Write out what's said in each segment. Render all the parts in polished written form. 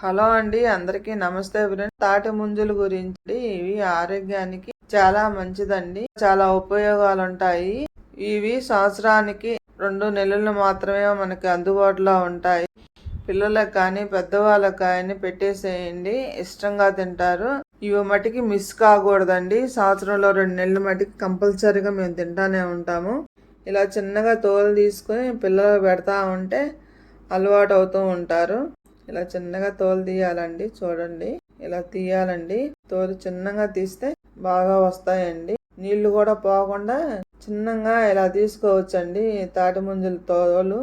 Hello అండి, అందరికీ నమస్తే ఫ్రెండ్స్. తాటి ముంజల గురించి ఇవి ఆరోగ్యానికి చాలా మంచిదండి. చాలా ఉపయోగాలు ఉంటాయి. ఇవి సంవత్సరానికి 2 నెలలు మాత్రమే మనకి అందుబాటులో ఉంటాయి. పిల్లలకు కానీ పెద్దవాళ్ళకి కానీ పెట్టేసేయండి, ఇష్టంగా తింటారు. ఇవి మటుకి మిస్ కాకూడదండి. సంవత్సరంలో 2 నెలలు మటుకి కంపల్సరీగా మేము తింటానే ఉంటాము. ఇలా చిన్నగా తోలు తీసుకొని పిల్లలకు పెడతా ఉంటే అలవాటు అవుతూ ఉంటారు. ఇలా చిన్నగా తోలు తీయాలండి. చూడండి, ఇలా తీయాలండి. తోలు చిన్నగా తీస్తే బాగా వస్తాయండి. నీళ్లు కూడా పోకుండా చిన్నగా ఇలా తీసుకోవచ్చండి. తాటి ముంజల తోలు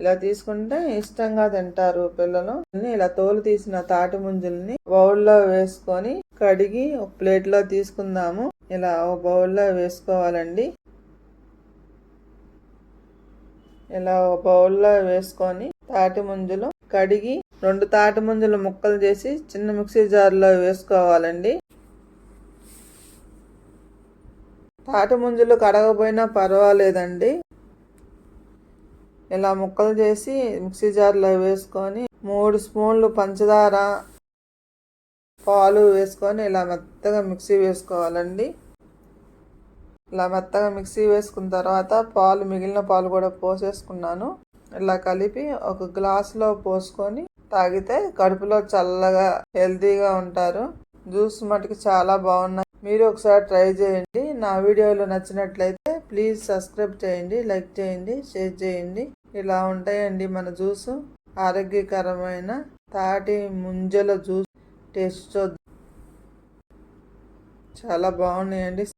ఇలా తీసుకుంటే ఇష్టంగా తింటారు పిల్లలు. ఇలా తోలు తీసిన తాటి ముంజల్ని బౌల్లో వేసుకొని కడిగి ఒక ప్లేట్లో తీసుకుందాము. ఇలా ఒక బౌల్లో వేసుకోవాలండి. ఇలా ఒక బౌల్లో వేసుకొని తాటి ముంజలు కడిగి 2 తాటి ముంజలు ముక్కలు చేసి చిన్న మిక్సీ జార్లో వేసుకోవాలండి. తాటి ముంజలు కడగపోయినా పర్వాలేదండి. ఇలా ముక్కలు చేసి మిక్సీ జార్లో వేసుకొని 3 స్పూన్లు పంచదార, పాలు వేసుకొని ఇలా మెత్తగా మిక్సీ వేసుకోవాలండి. ఇలా మెత్తగా మిక్సీ వేసుకున్న తర్వాత మిగిలిన పాలు కూడా పోసేసుకున్నాను. ఇలా కలిపి ఒక గ్లాసులో పోసుకొని తాగితే కడుపులో చల్లగా హెల్తీగా ఉంటారు. జ్యూస్ మటుకు చాలా బాగున్నాయి. మీరు ఒకసారి ట్రై చేయండి. నా వీడియోలు నచ్చినట్లయితే ప్లీజ్ సబ్స్క్రైబ్ చేయండి, లైక్ చేయండి, షేర్ చేయండి. ఇలా ఉంటాయండి మన జ్యూస్. ఆరోగ్యకరమైన తాటి ముంజల జ్యూస్ టేస్ట్ చూద్దాం. చాలా బాగున్నాయండి.